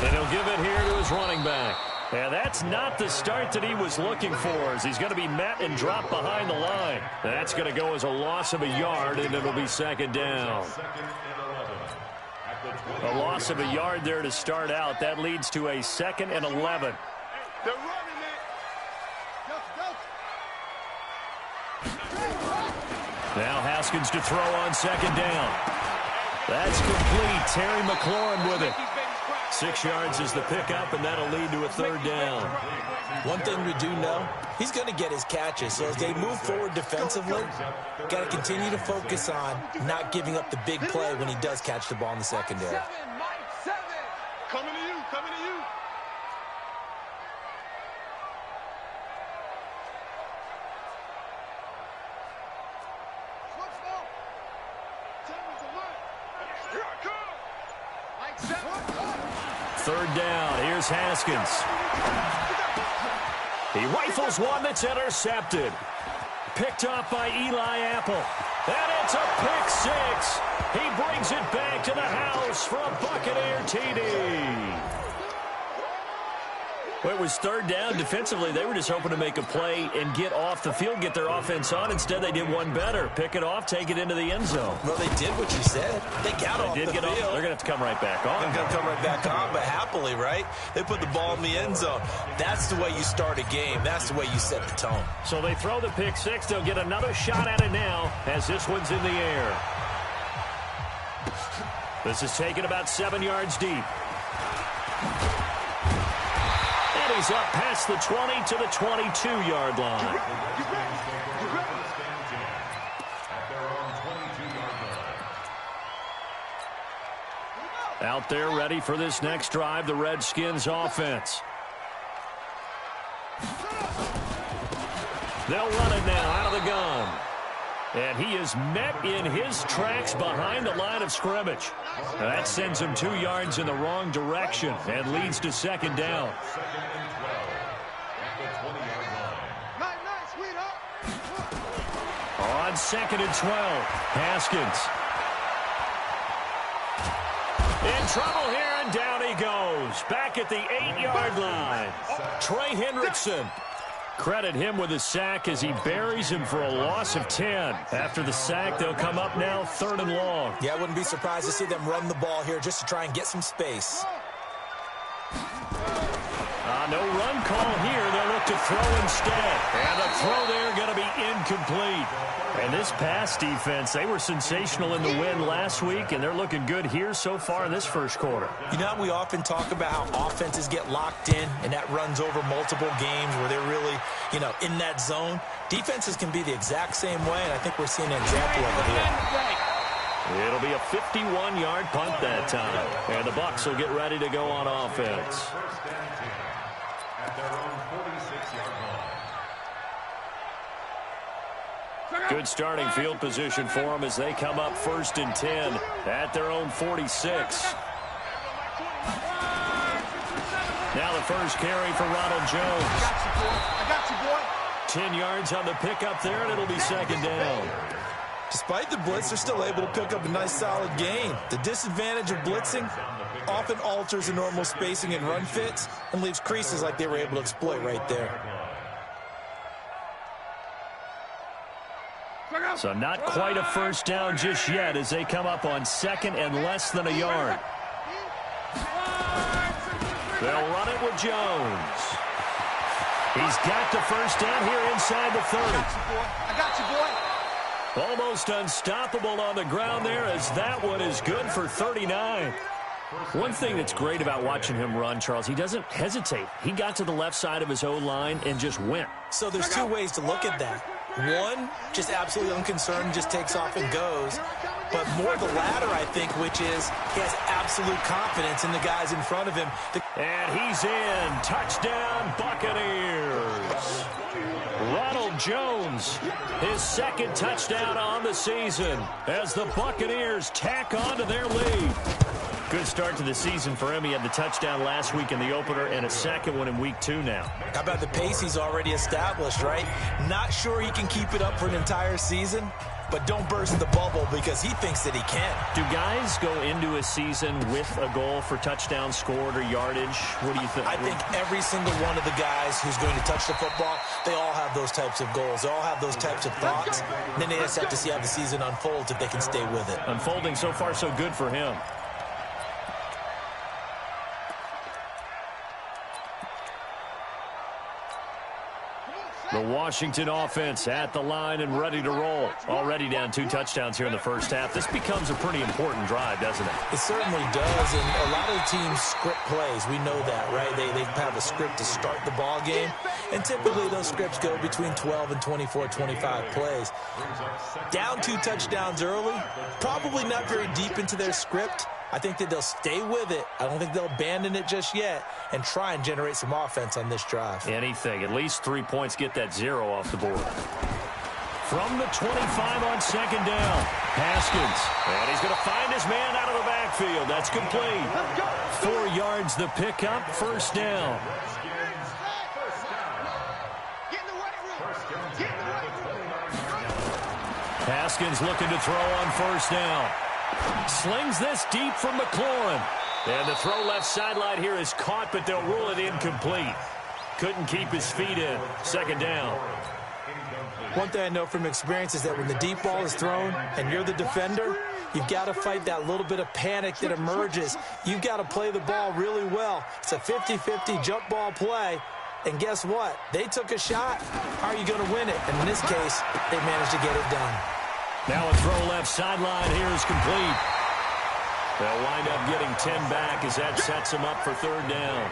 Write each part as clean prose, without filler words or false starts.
And he'll give it here to his running back. And that's not the start that he was looking for, as he's going to be met and dropped behind the line. That's going to go as a loss of a yard, and it'll be second down. A loss of a yard there to start out. That leads to a 2nd and 11. Now Haskins to throw on second down. That's complete. Terry McLaurin with it. 6 yards is the pickup, and that'll lead to a 3rd down. One thing we do know, he's going to get his catches. So as they move forward defensively, got to continue to focus on not giving up the big play when he does catch the ball in the secondary. Coming to you, coming to you. Third down. Here's Haskins. He rifles one that's intercepted. Picked off by Eli Apple. And it's a pick 6. He brings it back to the house for a Buccaneer TD. Well, it was 3rd down. Defensively, they were just hoping to make a play and get off the field, get their offense on. Instead, they did one better. Pick it off, take it into the end zone. Well, they did what you said. They got off the field. They're going to have to come right back on. They're going to come right back on, but happily, right? They put the ball in the end zone. That's the way you start a game. That's the way you set the tone. So they throw the pick 6. They'll get another shot at it now as this one's in the air. This is taken about 7 yards deep. He's up past the 20 to the 22-yard line. Out there ready for this next drive, the Redskins offense. They'll run it now out of the gun. And he is met in his tracks behind the line of scrimmage. That sends him 2 yards in the wrong direction and leads to 2nd down. On 2nd and 12, Haskins. In trouble here, and down he goes. Back at the 8-yard line. Trey Hendrickson. Credit him with a sack as he buries him for a loss of 10. After the sack, they'll come up now 3rd and long. Yeah, I wouldn't be surprised to see them run the ball here just to try and get some space. No run call here. They'll look to throw instead. And the throw there going to be incomplete. And this pass defense, they were sensational in the win last week, and they're looking good here so far in this first quarter. You know, we often talk about how offenses get locked in, and that runs over multiple games where they're really, in that zone. Defenses can be the exact same way, and I think we're seeing an example of it here. It'll be a 51-yard punt that time. And the Bucs will get ready to go on offense. Good starting field position for them as they come up 1st and 10 at their own 46. Now the first carry for Ronald Jones. I got you, boy. 10 yards on the pickup there, and it'll be 2nd down. Despite the blitz, they're still able to pick up a nice solid gain. The disadvantage of blitzing often alters the normal spacing and run fits and leaves creases like they were able to exploit right there. So not quite a first down just yet as they come up on 2nd and less than a yard. They'll run it with Jones. He's got the first down here inside the 30. I got you, boy. Almost unstoppable on the ground there as that one is good for 39. One thing that's great about watching him run, Charles, he doesn't hesitate. He got to the left side of his O-line and just went. So there's 2 ways to look at that. One, just absolutely unconcerned, just takes off and goes. But more the latter, I think, which is he has absolute confidence in the guys in front of him. And he's in. Touchdown, Buccaneers. Ronald Jones, his 2nd touchdown on the season as the Buccaneers tack on to their lead. Good start to the season for him. He had the touchdown last week in the opener and a 2nd one in week 2 now. How about the pace he's already established, right? Not sure he can keep it up for an entire season, but don't burst the bubble because he thinks that he can. Do guys go into a season with a goal for touchdowns scored or yardage? What do you think? I think every single one of the guys who's going to touch the football, they all have those types of goals. They all have those types of thoughts. And then they just have to see how the season unfolds if they can stay with it. Unfolding so far so good for him. The Washington offense at the line and ready to roll. Already down 2 touchdowns here in the first half. This becomes a pretty important drive, doesn't it? It certainly does, and a lot of teams script plays. We know that, right? They have a script to start the ball game, and typically those scripts go between 12 and 24, 25 plays. Down 2 touchdowns early, probably not very deep into their script. I think that they'll stay with it. I don't think they'll abandon it just yet and try and generate some offense on this drive. Anything. At least 3 points. Get that 0 off the board. From the 25 on second down, Haskins. And he's going to find his man out of the backfield. That's complete. 4 yards the pickup, first down. Haskins looking to throw on first down. Slings this deep from McLaurin. And the throw left sideline here is caught, but they'll rule it incomplete. Couldn't keep his feet in. Second down. One thing I know from experience is that when the deep ball is thrown and you're the defender, you've got to fight that little bit of panic that emerges. You've got to play the ball really well. It's a 50-50 jump ball play. And guess what? They took a shot. How are you going to win it? And in this case, they managed to get it done. Now a throw left sideline here is complete. They'll wind up getting 10 back as that sets them up for third down.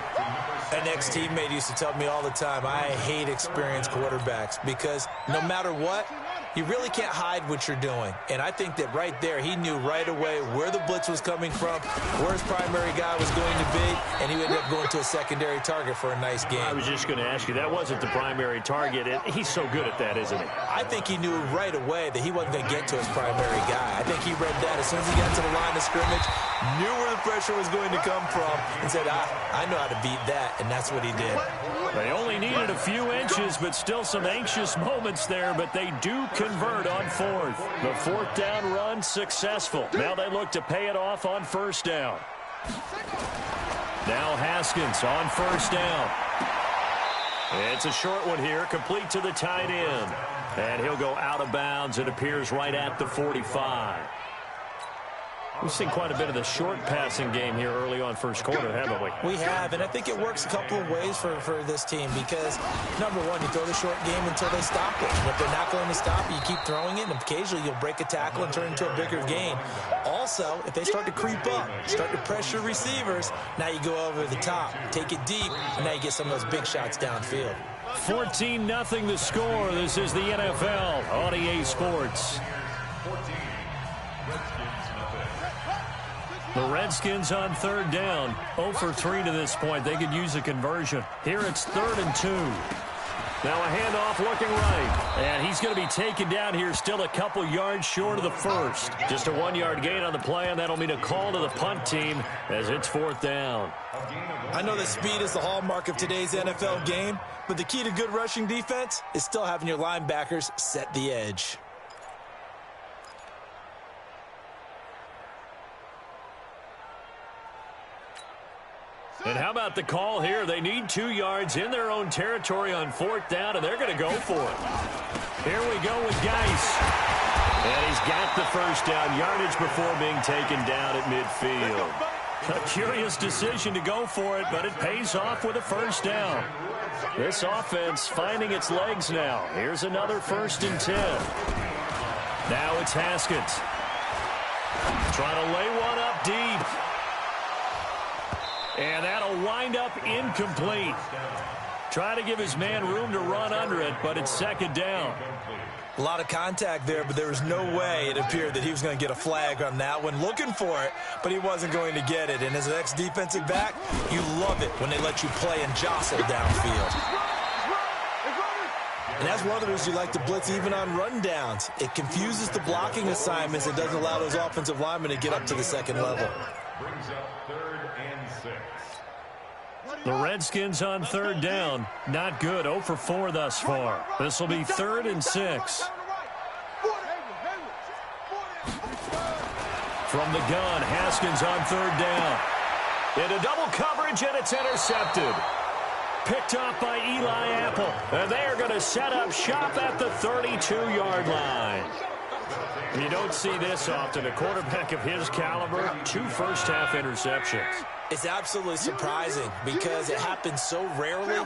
An ex-teammate used to tell me all the time, I hate experienced quarterbacks because no matter what, you really can't hide what you're doing. And I think that right there, he knew right away where the blitz was coming from, where his primary guy was going to be, and he ended up going to a secondary target for a nice game. I was just going to ask you, that wasn't the primary target. He's so good at that, isn't he? I think he knew right away that he wasn't going to get to his primary guy. I think he read that as soon as he got to the line of scrimmage, knew where the pressure was going to come from, and said, I know how to beat that, and that's what he did. They only needed a few inches, but still some anxious moments there, but they do convert on fourth. The fourth down run successful. Now they look to pay it off on first down. Now Haskins on first down. It's a short one here, complete to the tight end. And he'll go out of bounds. It appears right at the 45. We've seen quite a bit of the short passing game here early on first quarter, haven't we? We have, and I think it works a couple of ways for this team because, number one, you throw the short game until they stop it. And if they're not going to stop it, you keep throwing it, and occasionally you'll break a tackle and turn it into a bigger gain. Also, if they start to creep up, start to pressure receivers, now you go over the top, take it deep, and now you get some of those big shots downfield. 14-0 the score. This is the NFL on EA Sports. The Redskins on third down, 0 for 3 to this point. They could use a conversion. Here it's 3rd and 2. Now a handoff looking right. And he's going to be taken down here still a couple yards short of the first. Just a 1-yard gain on the play, and that'll mean a call to the punt team as it's 4th down. I know that speed is the hallmark of today's NFL game, but the key to good rushing defense is still having your linebackers set the edge. And how about the call here? They need 2 yards in their own territory on 4th down, and they're going to go for it. Here we go with Geis. And he's got the first down yardage before being taken down at midfield. A curious decision to go for it, but it pays off with a first down. This offense finding its legs now. Here's another 1st and 10. Now it's Haskins. Trying to lay one up deep. And that'll wind up incomplete. Try to give his man room to run under it, but it's 2nd down. A lot of contact there, but there was no way it appeared that he was going to get a flag on that one. Looking for it, but he wasn't going to get it. And as an ex-defensive back, you love it when they let you play and jostle downfield. And that's one of the reasons you like to blitz even on run downs. It confuses the blocking assignments. It doesn't allow those offensive linemen to get up to the second level. Brings up 3rd and 6. The Redskins on 3rd down. Not good. 0 for 4 thus far. This will be 3rd and 6. From the gun, Haskins on third down. Into double coverage, and it's intercepted. Picked off by Eli Apple. And they are going to set up shop at the 32-yard line. You don't see this often. A quarterback of his caliber, 2 first-half interceptions. It's absolutely surprising because it happens so rarely.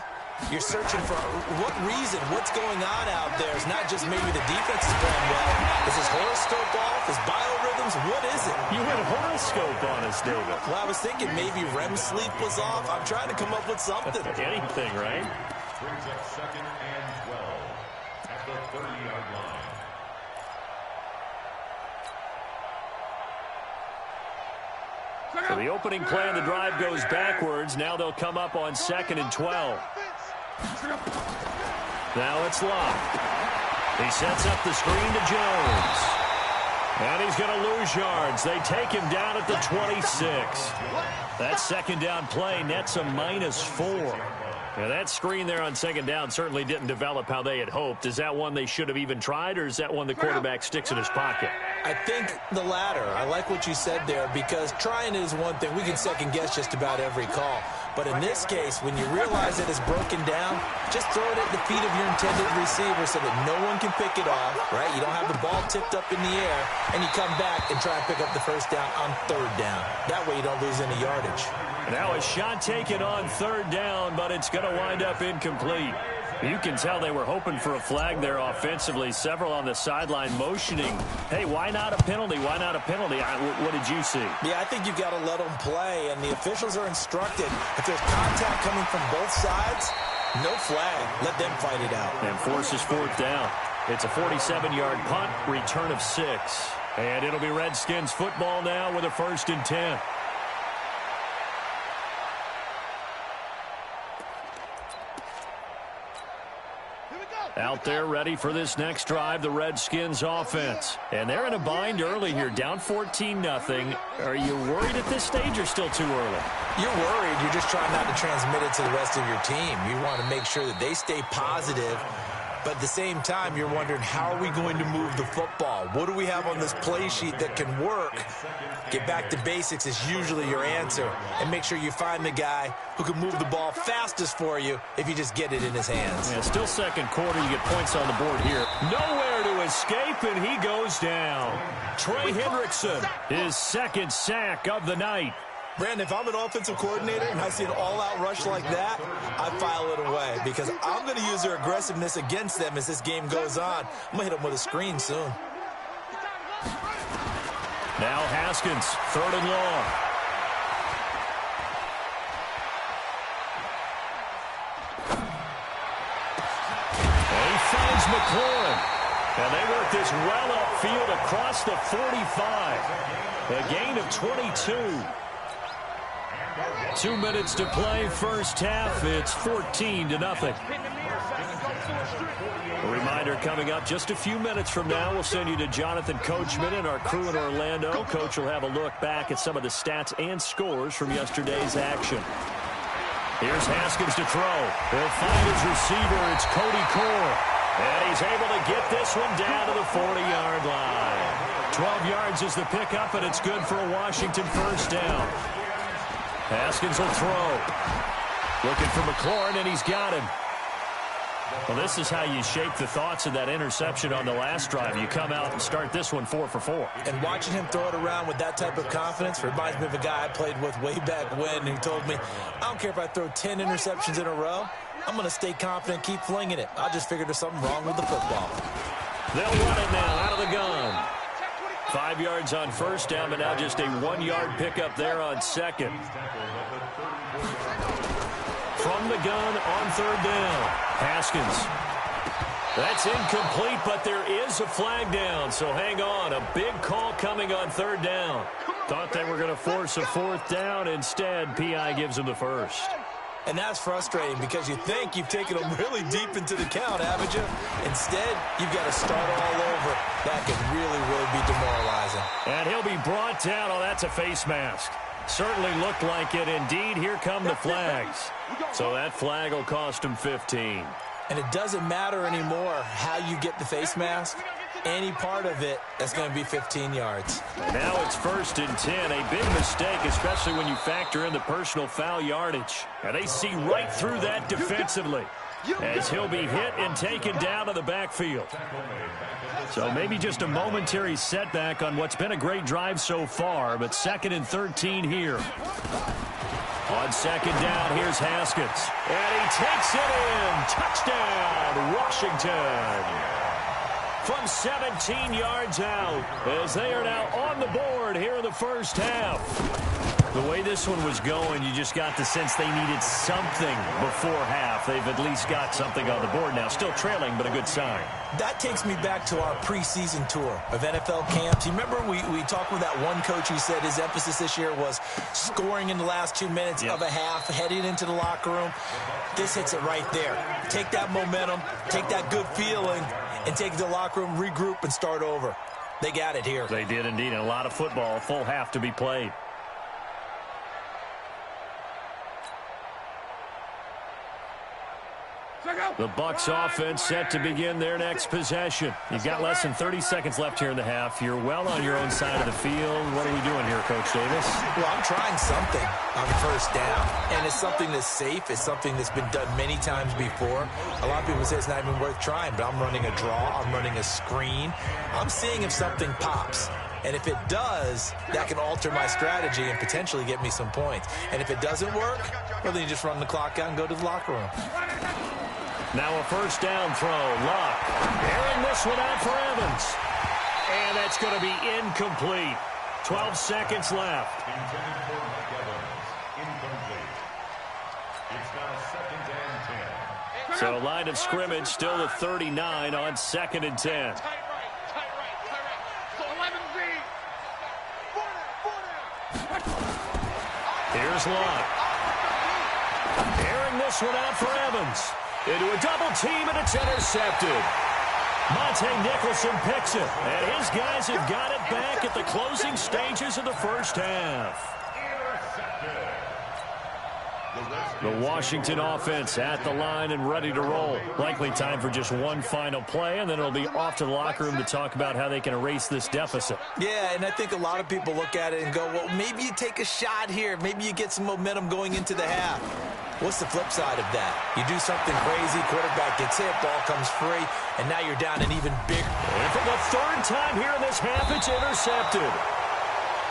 You're searching for what reason, what's going on out there. It's not just maybe the defense is playing well. Is his horoscope off? His biorhythms? What is it? You had a horoscope on us, David. Well, I was thinking maybe REM sleep was off. I'm trying to come up with something. Anything, right? Brings up 2nd and 12 at the 30-yard line. So the opening play of the drive goes backwards. Now they'll come up on 2nd and 12. Now it's Locke. He sets up the screen to Jones. And he's going to lose yards. They take him down at the 26. That second down play nets a -4. Now that screen there on 2nd down certainly didn't develop how they had hoped. Is that one they should have even tried, or is that one the quarterback sticks in his pocket? I think the latter. I like what you said there because trying is one thing. We can second-guess just about every call. But in this case, when you realize that it's broken down, just throw it at the feet of your intended receiver so that no one can pick it off, right? You don't have the ball tipped up in the air, and you come back and try to pick up the first down on 3rd down. That way you don't lose any yardage. Now a shot taken on 3rd down, but it's going to wind up incomplete. You can tell they were hoping for a flag there offensively. Several on the sideline motioning, hey, why not a penalty? Why not a penalty? What did you see? Yeah, I think you've got to let them play, and the officials are instructed. If there's contact coming from both sides, no flag. Let them fight it out. And forces 4th down. It's a 47-yard punt, return of 6. And it'll be Redskins football now with a 1st and 10. Out there ready for this next drive, the Redskins offense. And they're in a bind early here, down 14-0. Are you worried at this stage or still too early? You're worried. You're just trying not to transmit it to the rest of your team. You want to make sure that they stay positive. But at the same time, you're wondering, how are we going to move the football? What do we have on this play sheet that can work? Get back to basics is usually your answer. And make sure you find the guy who can move the ball fastest for you if you just get it in his hands. Yeah, still 2nd quarter. You get points on the board here. Nowhere to escape, and he goes down. Trey Hendrickson, his 2nd sack of the night. Brandon, if I'm an offensive coordinator and I see an all-out rush like that, I file it away because I'm going to use their aggressiveness against them as this game goes on. I'm going to hit them with a screen soon. Now Haskins, 3rd and long. And he finds McLaurin. And they work this well upfield across the 45. A gain of 22. 2 minutes to play, 1st half. It's 14-0. A reminder coming up just a few minutes from now. We'll send you to Jonathan Coachman and our crew in Orlando. Coach will have a look back at some of the stats and scores from yesterday's action. Here's Haskins to throw. He'll find his receiver. It's Cody Core. And he's able to get this one down to the 40-yard line. 12 yards is the pickup, and it's good for a Washington 1st down. Haskins will throw. Looking for McLaurin, and he's got him. Well, this is how you shape the thoughts of that interception on the last drive. You come out and start this one 4 for 4. And watching him throw it around with that type of confidence reminds me of a guy I played with way back when who told me, I don't care if I throw 10 interceptions in a row. I'm going to stay confident, keep flinging it. I just figured there's something wrong with the football. They'll run it now out of the gun. 5 yards on 1st down, but now just a 1-yard pickup there on 2nd. From the gun on 3rd down. Haskins. That's incomplete, but there is a flag down, so hang on. A big call coming on 3rd down. Thought they were going to force a 4th down. Instead, P.I. gives them the 1st. And that's frustrating because you think you've taken them really deep into the count, haven't you? Instead, you've got to start all over. That could really, really be demoralizing. And he'll be brought down. Oh, that's a face mask. Certainly looked like it. Indeed, here come the flags. So that flag will cost him 15. And it doesn't matter anymore how you get the face mask. any part of it that's going to be 15 yards. Now it's 1st and 10. A big mistake, especially when you factor in the personal foul yardage. And they see right through that defensively, as he'll be hit and taken down to the backfield. So maybe just a momentary setback on what's been a great drive so far, but 2nd and 13 here. On 2nd down, here's Haskins. And he takes it in. Touchdown, Washington. From 17 yards out, as they are now on the board here in the first half. The way this one was going, you just got the sense they needed something before half. They've at least got something on the board now. Still trailing, but a good sign. That takes me back to our preseason tour of NFL camps. You remember we talked with that one coach who said his emphasis this year was scoring in the last 2 minutes of a half, heading into the locker room. This hits it right there. Take that momentum, take that good feeling, and take it to the locker room, regroup, and start over. They got it here. They did indeed, and a lot of football, a full half to be played. The Bucs offense set to begin their next possession. You've got less than 30 seconds left here in the half. You're well on your own side of the field. What are we doing here, Coach Davis? Well, I'm trying something on 1st down, and it's something that's safe. It's something that's been done many times before. A lot of people say it's not even worth trying, but I'm running a draw. I'm running a screen. I'm seeing if something pops. And if it does, that can alter my strategy and potentially get me some points. And if it doesn't work, well, then you just run the clock out and go to the locker room. Now a 1st down throw. Luck. Airing this one out for Evans. And that's going to be incomplete. 12 seconds left. Intended for Mike Evans. Incomplete. It's now 2nd and 10. So line of scrimmage still at 39 on 2nd and 10. Tight right. So 11Z. Here's Luck. Airing this one out for Evans. Into a double team, and it's intercepted. Monte Nicholson picks it, and his guys have got it back at the closing stages of the first half. The Washington offense at the line and ready to roll. Likely time for just one final play, and then it'll be off to the locker room to talk about how they can erase this deficit. Yeah, and I think a lot of people look at it and go, well, maybe you take a shot here. Maybe you get some momentum going into the half. What's the flip side of that? You do something crazy, quarterback gets hit, ball comes free, and now you're down an even bigger. And for the 3rd time here in this half, it's intercepted.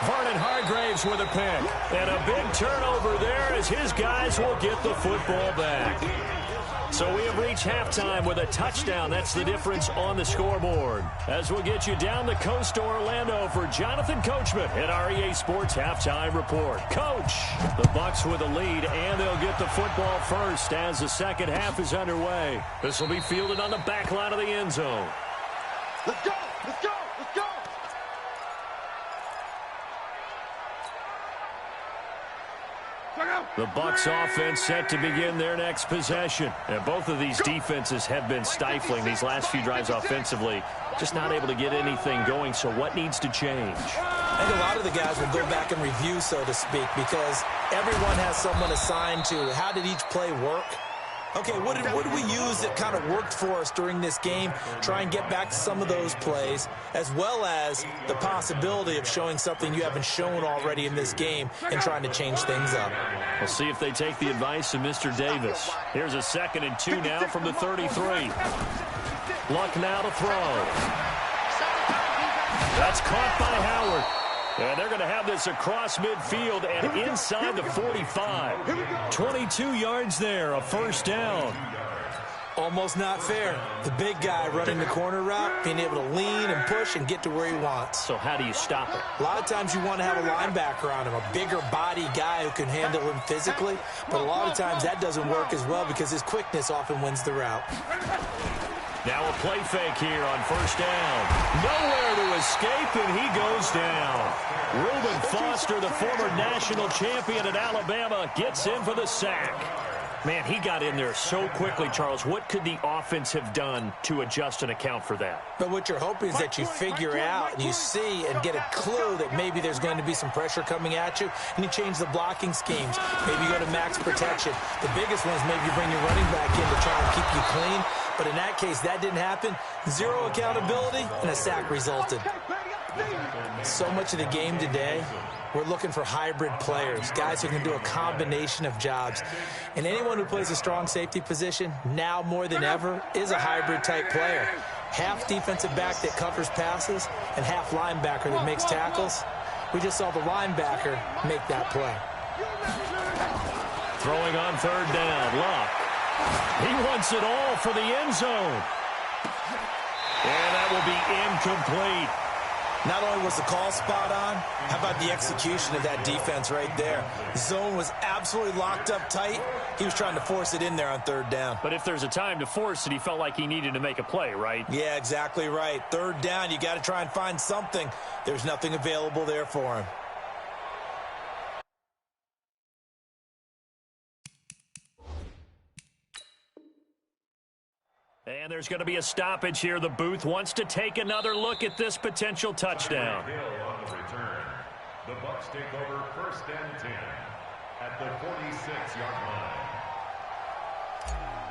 Vernon Hargraves with a pick. And a big turnover there as his guys will get the football back. So we have reached halftime with a touchdown. That's the difference on the scoreboard. As we'll get you down the coast to Orlando for Jonathan Coachman at our EA Sports Halftime Report. Coach, the Bucs with a lead, and they'll get the football first as the second half is underway. This will be fielded on the back line of the end zone. Let's go. Let's go. Let's go. The Bucs offense set to begin their next possession. And both of these defenses have been stifling these last few drives offensively. Just not able to get anything going, so what needs to change? I think a lot of the guys will go back and review, so to speak, because everyone has someone assigned to how did each play work. Okay, what did we use that kind of worked for us during this game? Try and get back to some of those plays, as well as the possibility of showing something you haven't shown already in this game and trying to change things up. We'll see if they take the advice of Mr. Davis. Here's a 2nd and 2 now from the 33. Luck now to throw. That's caught by Howard. And they're going to have this across midfield and inside the 45. 22 yards there, a 1st down. Almost not fair. The big guy running the corner route, being able to lean and push and get to where he wants. So how do you stop it? A lot of times you want to have a linebacker on him, a bigger body guy who can handle him physically. But a lot of times that doesn't work as well because his quickness often wins the route. Now a play fake here on 1st down. Nowhere to escape, and he goes down. Reuben Foster, the former national champion at Alabama, gets in for the sack. Man, he got in there so quickly, Charles. What could the offense have done to adjust and account for that? But what you're hoping is that you figure out and you see and get a clue that maybe there's going to be some pressure coming at you, and you change the blocking schemes. Maybe you go to max protection. The biggest one is maybe you bring your running back in to try and keep you clean. But in that case, that didn't happen. Zero accountability, and a sack resulted. So much of the game today, we're looking for hybrid players, guys who can do a combination of jobs. And anyone who plays a strong safety position, now more than ever, is a hybrid-type player. Half defensive back that covers passes and half linebacker that makes tackles. We just saw the linebacker make that play. Throwing on third down, Luck. He wants it all for the end zone. And that will be incomplete. Not only was the call spot on, how about the execution of that defense right there? The zone was absolutely locked up tight. He was trying to force it in there on third down. But if there's a time to force it, he felt like he needed to make a play, right? Yeah, exactly right. Third down, you got to try and find something. There's nothing available there for him. And there's going to be a stoppage here. The booth wants to take another look at this potential touchdown. On the return, the Bucs take over 1st and 10 at the 46-yard line.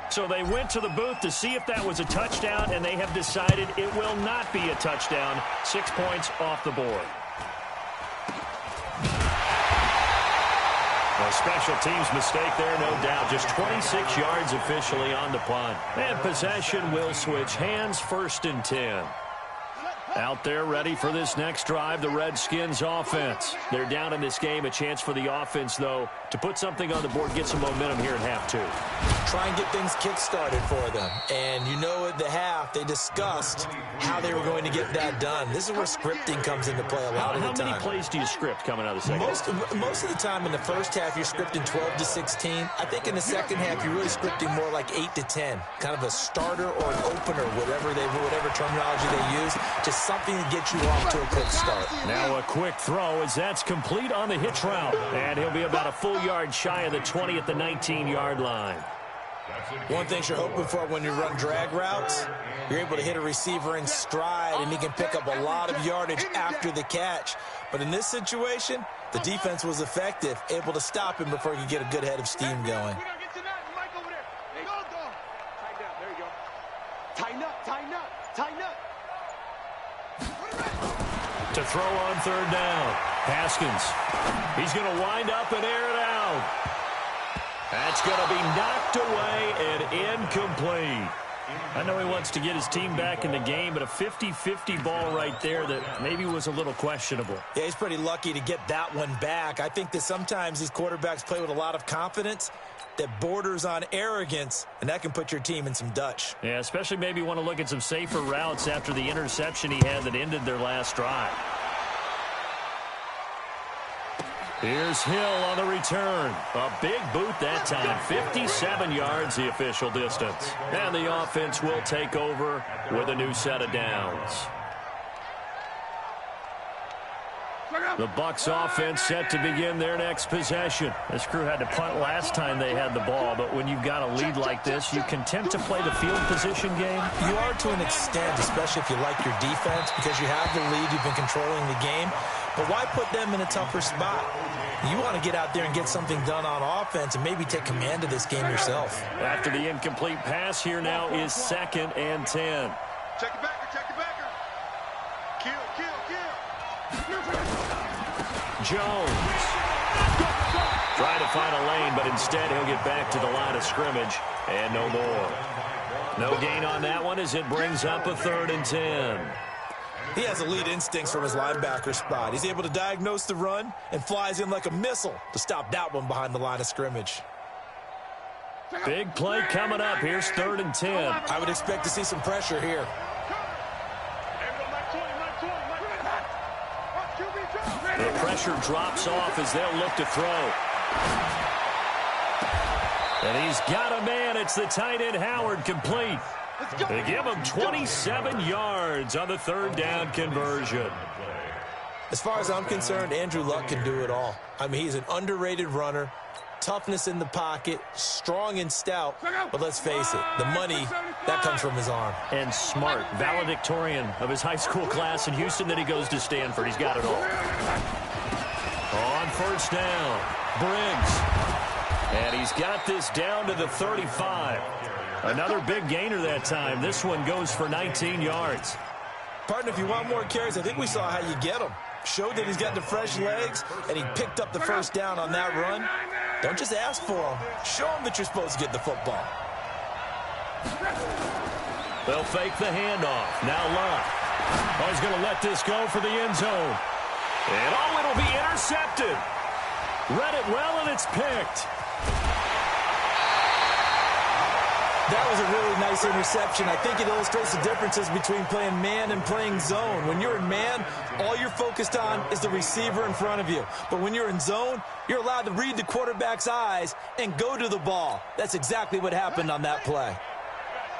So they went to the booth to see if that was a touchdown, and they have decided it will not be a touchdown. 6 points off the board. A special teams mistake there, no doubt. Just 26 yards officially on the punt. And possession will switch hands, 1st and 10. Out there ready for this next drive, the Redskins offense. They're down in this game. A chance for the offense, though, to put something on the board, get some momentum here in half two. Try and get things kick-started for them. And you know at the half, they discussed how they were going to get that done. This is where scripting comes into play a lot of the time. How many plays do you script coming out of the second half? Most of the time in the first half, you're scripting 12 to 16. I think in the second half, you're really scripting more like 8 to 10. Kind of a starter or an opener, whatever terminology they use. Just something to get you off to a quick start. Now a quick throw as that's complete on the hitch route. And he'll be about a full yard shy of the 20 at the 19-yard line. One thing you're hoping for when you run drag routes, you're able to hit a receiver in stride, and he can pick up a lot of yardage after the catch. But in this situation, the defense was effective, able to stop him before he could get a good head of steam going. To throw on third down, Haskins. He's going to wind up and air it out. That's going to be knocked away and incomplete. I know he wants to get his team back in the game, but a 50-50 ball right there that maybe was a little questionable. Yeah, he's pretty lucky to get that one back. I think that sometimes these quarterbacks play with a lot of confidence that borders on arrogance, and that can put your team in some Dutch. Yeah, especially maybe want to look at some safer routes after the interception he had that ended their last drive. Here's Hill on the return. A big boot that time. 57 yards the official distance. And the offense will take over with a new set of downs. The Bucs offense set to begin their next possession. This crew had to punt last time they had the ball, but when you've got a lead like this, you can tend to play the field position game. You are to an extent, especially if you like your defense, because you have the lead, you've been controlling the game. But why put them in a tougher spot? You want to get out there and get something done on offense and maybe take command of this game yourself. After the incomplete pass, here now is 2nd and 10. Check it backer, check it backer. Kill. Jones. Trying to find a lane, but instead he'll get back to the line of scrimmage and no more. No gain on that one as it brings up a 3rd and 10. He has elite instincts from his linebacker spot. He's able to diagnose the run and flies in like a missile to stop that one behind the line of scrimmage. Big play coming up. Here's 3rd and 10. I would expect to see some pressure here. The pressure drops off as they'll look to throw. And he's got a man. It's the tight end Howard, complete. They give him 27 yards on the 3rd down conversion. As far as I'm concerned, Andrew Luck can do it all. I mean, he's an underrated runner, toughness in the pocket, strong and stout, but let's face it, the money, that comes from his arm. And smart, valedictorian of his high school class in Houston, then he goes to Stanford. He's got it all. On 1st down, Briggs. And he's got this down to the 35. Another big gainer that time. This one goes for 19 yards. Partner, if you want more carries, I think we saw how you get them. Showed that he's got the fresh legs, and he picked up the first down on that run. Don't just ask for them. Show them that you're supposed to get the football. They'll fake the handoff. Now Love. Oh, he's going to let this go for the end zone. And it'll be intercepted. Read it well, and it's picked. That was a really nice interception. I think it illustrates the differences between playing man and playing zone. When you're in man, all you're focused on is the receiver in front of you. But when you're in zone, you're allowed to read the quarterback's eyes and go to the ball. That's exactly what happened on that play.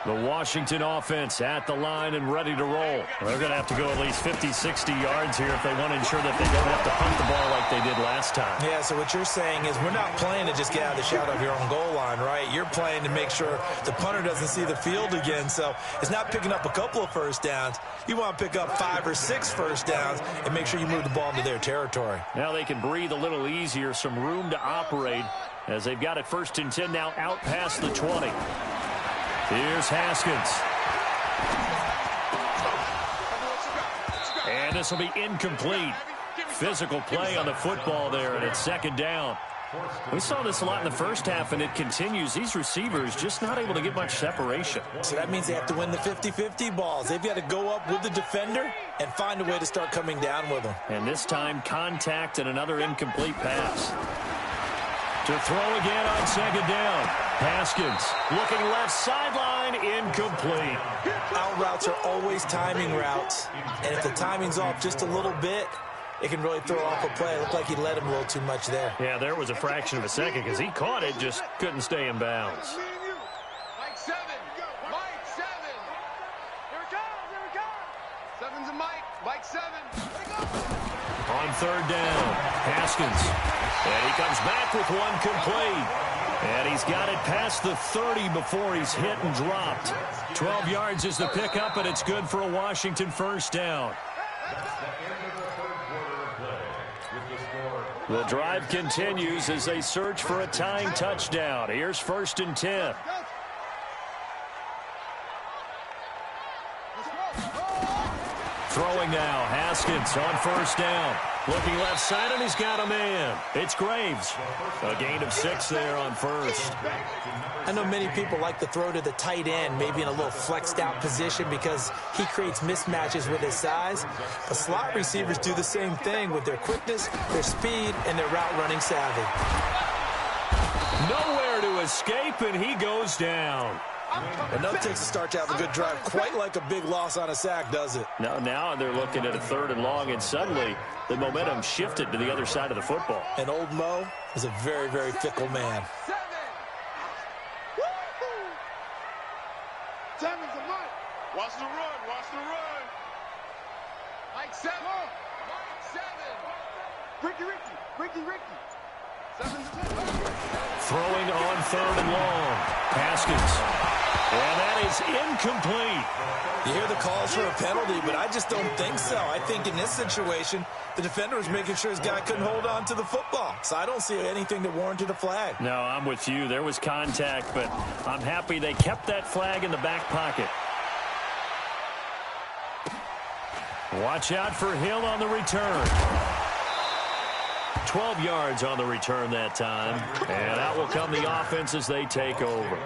The Washington offense at the line and ready to roll. They're going to have to go at least 50, 60 yards here if they want to ensure that they don't have to punt the ball like they did last time. Yeah, so what you're saying is we're not playing to just get out of the shadow of your own goal line, right? You're playing to make sure the punter doesn't see the field again. So it's not picking up a couple of first downs. You want to pick up 5 or 6 first downs and make sure you move the ball into their territory. Now they can breathe a little easier, some room to operate as they've got it 1st and 10 now out past the 20. Here's Haskins. And this will be incomplete. Physical play on the football there, and it's 2nd down. We saw this a lot in the first half, and it continues. These receivers just not able to get much separation. So that means they have to win the 50-50 balls. They've got to go up with the defender and find a way to start coming down with them. And this time, contact and another incomplete pass. To throw again on 2nd down. Haskins looking left sideline, incomplete. Out routes are always timing routes, and if the timing's off just a little bit, it can really throw off a play. It looked like he let him a little too much there. Yeah, there was a fraction of a second because he caught it, just couldn't stay in bounds. Mike 7. Mike 7. Here it comes. Here it comes. 7's a Mike. Mike 7. On 3rd down, Haskins. And he comes back with one complete. And he's got it past the 30 before he's hit and dropped. 12 yards is the pickup, and it's good for a Washington 1st down. The drive continues as they search for a tying touchdown. Here's 1st and 10. Throwing now, Haskins on 1st down. Looking left side, and he's got a man. It's Graves. A gain of 6 there on 1st. I know many people like to throw to the tight end, maybe in a little flexed out position because he creates mismatches with his size. But slot receivers do the same thing with their quickness, their speed, and their route running savvy. Nowhere to escape, and he goes down. Enough takes a start to have a good drive, quite like a big loss on a sack, does it? Now they're looking at a 3rd and long, and suddenly the momentum shifted to the other side of the football. And old Mo is a very, very fickle man. 7's a Mike. Watch the run. Watch the run. Mike 7. Mike 7. Ricky. 7's a 10. Throwing on 3rd and long. Haskins. And that is incomplete. You hear the calls for a penalty, but I just don't think so. I think in this situation, the defender was making sure his guy couldn't hold on to the football. So I don't see anything that warranted a flag. No, I'm with you. There was contact, but I'm happy they kept that flag in the back pocket. Watch out for Hill on the return. 12 yards on the return that time. And out will come the offense as they take over.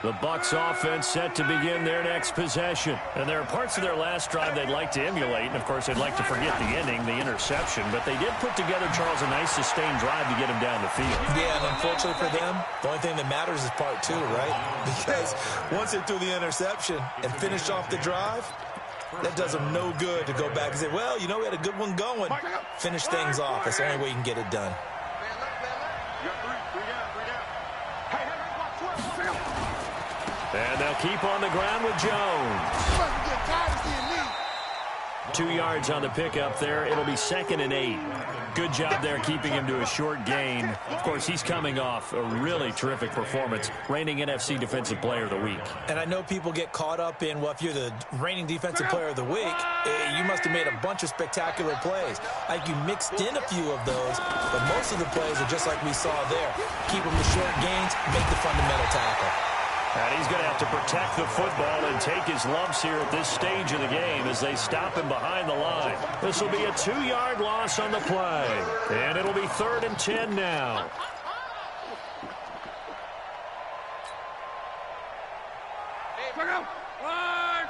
The Bucs offense set to begin their next possession. And there are parts of their last drive they'd like to emulate. And, of course, they'd like to forget the ending, the interception. But they did put together, Charles, a nice sustained drive to get him down the field. Yeah, and unfortunately for them, the only thing that matters is part 2, right? Because once they threw the interception and finished off the drive, that does them no good to go back and say, well, you know, we had a good one going. Finish things off. That's the only way you can get it done. And they'll keep on the ground with Jones. 2 yards on the pickup there. It'll be 2nd and 8. Good job there keeping him to a short gain. Of course, he's coming off a really terrific performance, reigning NFC Defensive Player of the Week. And I know people get caught up in, well, if you're the reigning Defensive Player of the Week, you must have made a bunch of spectacular plays. Like you mixed in a few of those, but most of the plays are just like we saw there. Keep them to short gains, make the fundamental tackle. And he's going to have to protect the football and take his lumps here at this stage of the game as they stop him behind the line. This will be a 2-yard loss on the play. And it'll be 3rd and 10 now. Hey, back up.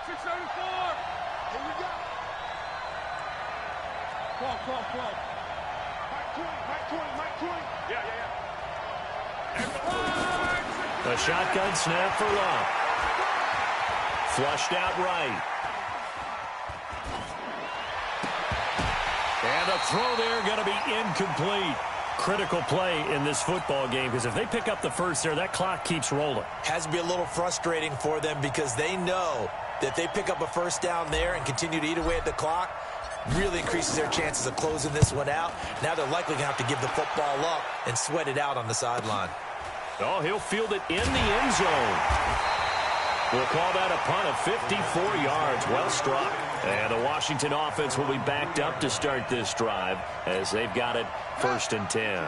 674. Here we go. Come on. Mike 20. Yeah. A shotgun snap for Love. Flushed out right. And a throw there going to be incomplete. Critical play in this football game because if they pick up the first there, that clock keeps rolling. Has to be a little frustrating for them because they know that they pick up a first down there and continue to eat away at the clock, really increases their chances of closing this one out. Now they're likely going to have to give the football up and sweat it out on the sideline. Oh, he'll field it in the end zone. We'll call that a punt of 54 yards. Well struck. And the Washington offense will be backed up to start this drive as they've got it 1st and 10.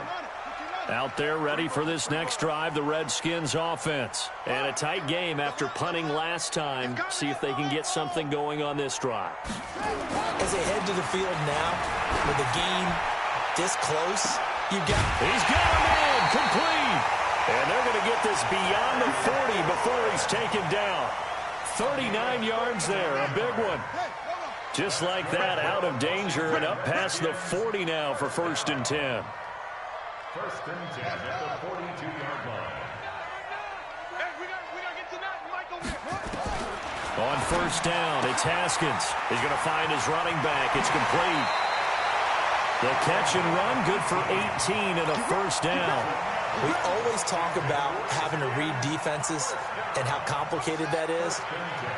Out there ready for this next drive, the Redskins offense. And a tight game after punting last time. See if they can get something going on this drive. As they head to the field now, with the game this close, He's got him in, complete. And they're going to get this beyond the 40 before he's taken down. 39 yards there, a big one. Just like that, out of danger and up past the 40 now for 1st and 10. 1st and 10 at the 42-yard line. Hey, we gotta get to that, Michael. On 1st down, it's Haskins. He's going to find his running back. It's complete. The catch and run, good for 18 and a 1st down. We always talk about having to read defenses and how complicated that is.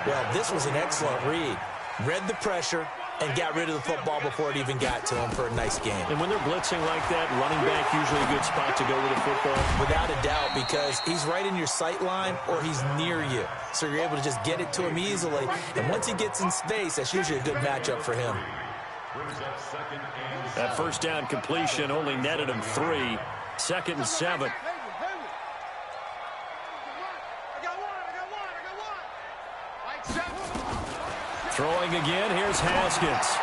Well, this was an excellent read. Read the pressure and got rid of the football before it even got to him for a nice game. And when they're blitzing like that, running back usually a good spot to go with the football. Without a doubt, because he's right in your sight line or he's near you. So you're able to just get it to him easily. And once he gets in space, that's usually a good matchup for him. That 1st down completion only netted him 3. 2nd and 7. Throwing again, here's Haskins.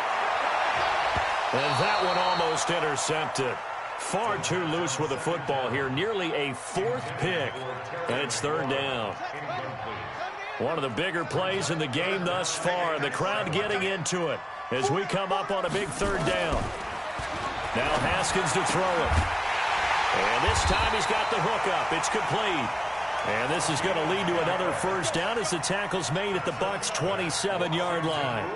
And that one almost intercepted. Far too loose with the football here. Nearly a 4th pick. And it's 3rd down. One of the bigger plays in the game thus far. The crowd getting into it as we come up on a big 3rd down. Now Haskins to throw it. And this time he's got the hook up. It's complete. And this is going to lead to another 1st down as the tackle's made at the Bucs' 27-yard line.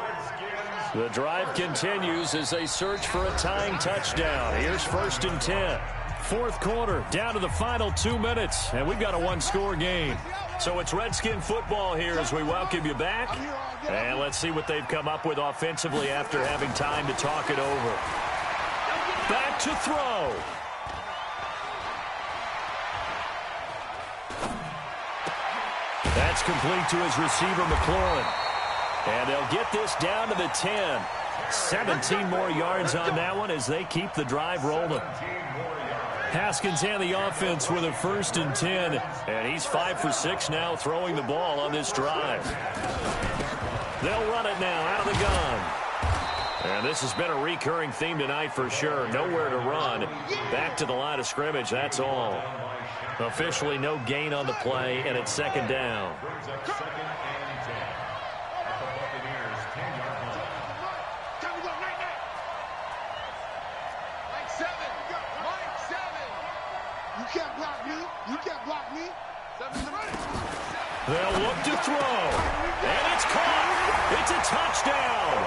The drive continues as they search for a tying touchdown. Here's 1st and 10. 4th quarter, down to the final 2 minutes. And we've got a 1-score game. So it's Redskin football here as we welcome you back. And let's see what they've come up with offensively after having time to talk it over. Back to throw. That's complete to his receiver, McLaurin. And they'll get this down to the 10. 17 more yards on that one as they keep the drive rolling. Haskins and the offense with a 1st and 10. And he's 5 for 6 now throwing the ball on this drive. They'll run it now out of the gun. And this has been a recurring theme tonight for sure. Nowhere to run. Back to the line of scrimmage, that's all. Officially no gain on the play, and it's 2nd down. They'll look to throw, and it's caught. It's a touchdown.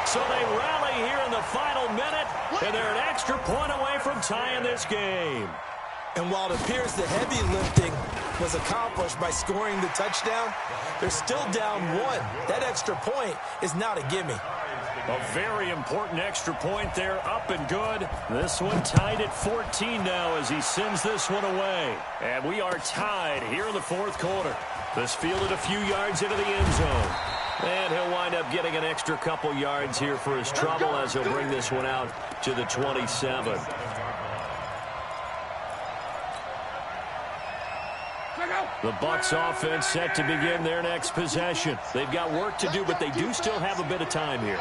So they rally here in the final minute, and they're an extra point away from tying this game. And while it appears the heavy lifting was accomplished by scoring the touchdown, they're still down 1. That extra point is not a gimme. A very important extra point there, up and good. This one tied at 14 now as he sends this one away. And we are tied here in the fourth quarter. This fielded a few yards into the end zone. And he'll wind up getting an extra couple yards here for his trouble as he'll bring this one out to the 27. The Bucs offense set to begin their next possession. They've got work to do, but they do still have a bit of time here.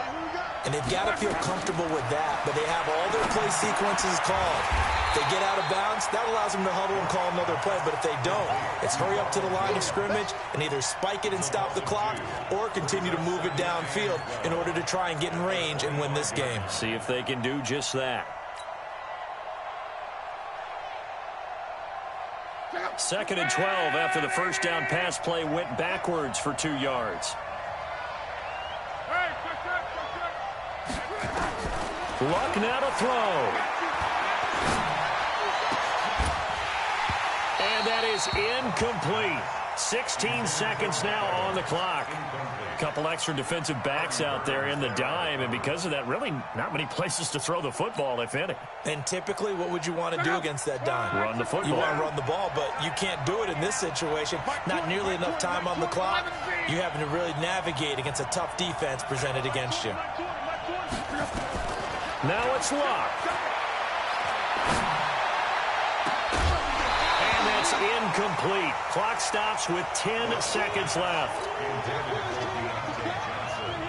And they've got to feel comfortable with that, but they have all their play sequences called. If they get out of bounds, that allows them to huddle and call another play, but if they don't, it's hurry up to the line of scrimmage and either spike it and stop the clock or continue to move it downfield in order to try and get in range and win this game. See if they can do just that. 2nd and 12 after the first down pass play went backwards for 2 yards. Luck now to throw. And that is incomplete. 16 seconds now on the clock. A couple extra defensive backs out there in the dime, and because of that, really not many places to throw the football, if any. And typically, what would you want to do against that dime? Run the football. You want to run the ball, but you can't do it in this situation. Not nearly enough time on the clock. You having to really navigate against a tough defense presented against you. Now it's Luck. And that's incomplete. Clock stops with 10 seconds left.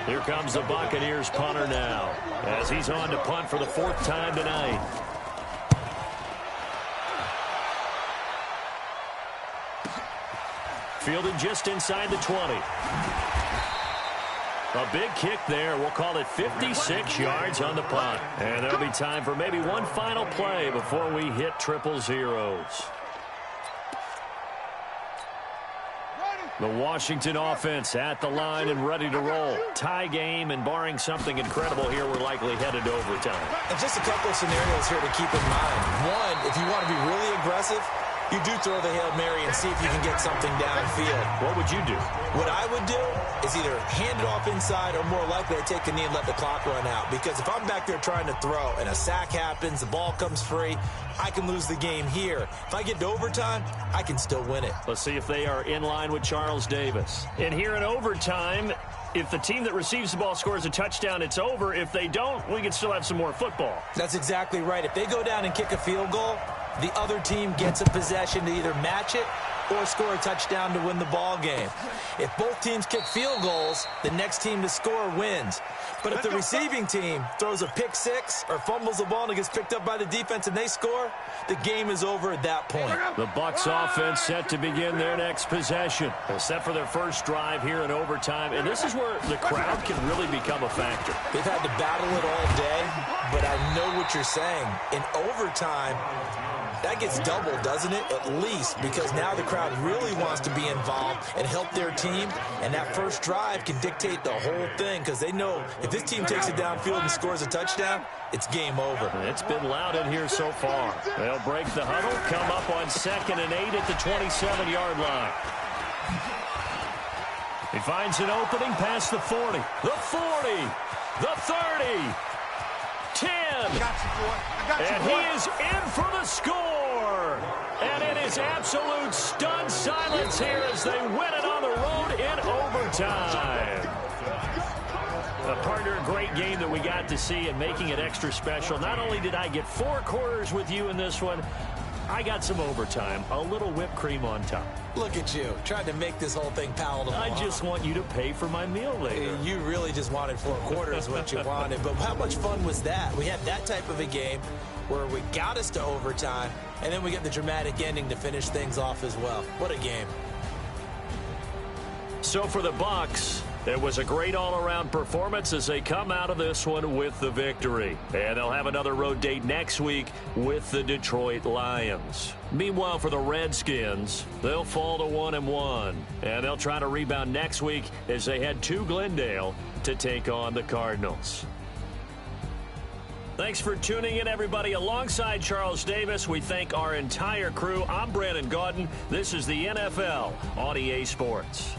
Here comes the Buccaneers punter now, as he's on to punt for the 4th time tonight. Fielded just inside the 20. A big kick there. We'll call it 56 yards on the punt. And there'll be time for maybe one final play before we hit triple zeros. The Washington offense at the line and ready to roll. Tie game, and barring something incredible here, we're likely headed to overtime. And just a couple of scenarios here to keep in mind. One, if you want to be really aggressive, you do throw the Hail Mary and see if you can get something downfield. What would you do? What I would do is either hand it off inside or more likely to take a knee and let the clock run out. Because if I'm back there trying to throw and a sack happens, the ball comes free, I can lose the game here. If I get to overtime, I can still win it. Let's see if they are in line with Charles Davis. And here in overtime, if the team that receives the ball scores a touchdown, it's over. If they don't, we can still have some more football. That's exactly right. If they go down and kick a field goal, the other team gets a possession to either match it or score a touchdown to win the ball game. If both teams kick field goals, the next team to score wins. But if the receiving team throws a pick six or fumbles the ball and it gets picked up by the defense and they score, the game is over at that point. The Bucs offense set to begin their next possession. They're set for their first drive here in overtime, and this is where the crowd can really become a factor. They've had to battle it all day, but I know what you're saying. In overtime, that gets doubled, doesn't it? At least, because now the crowd really wants to be involved and help their team, and that first drive can dictate the whole thing because they know if this team takes it downfield and scores a touchdown, it's game over. It's been loud in here so far. They'll break the huddle, come up on 2nd and 8 at the 27-yard line. He finds an opening past the 40, the 40, the 30. 10. And he is in for the score. And it is absolute stunned silence here as they win it on the road in overtime. A partner, a great game that we got to see and making it extra special. Not only did I get 4 quarters with you in this one, I got some overtime, a little whipped cream on top. Look at you, trying to make this whole thing palatable. I just want you to pay for my meal later. You really just wanted 4 quarters what you wanted, but how much fun was that? We had that type of a game where we got us to overtime, and then we get the dramatic ending to finish things off as well. What a game. So for the Bucs, it was a great all-around performance as they come out of this one with the victory. And they'll have another road date next week with the Detroit Lions. Meanwhile, for the Redskins, they'll fall to 1-1. And they'll try to rebound next week as they head to Glendale to take on the Cardinals. Thanks for tuning in, everybody. Alongside Charles Davis, we thank our entire crew. I'm Brandon Gaudin. This is the NFL on EA Sports.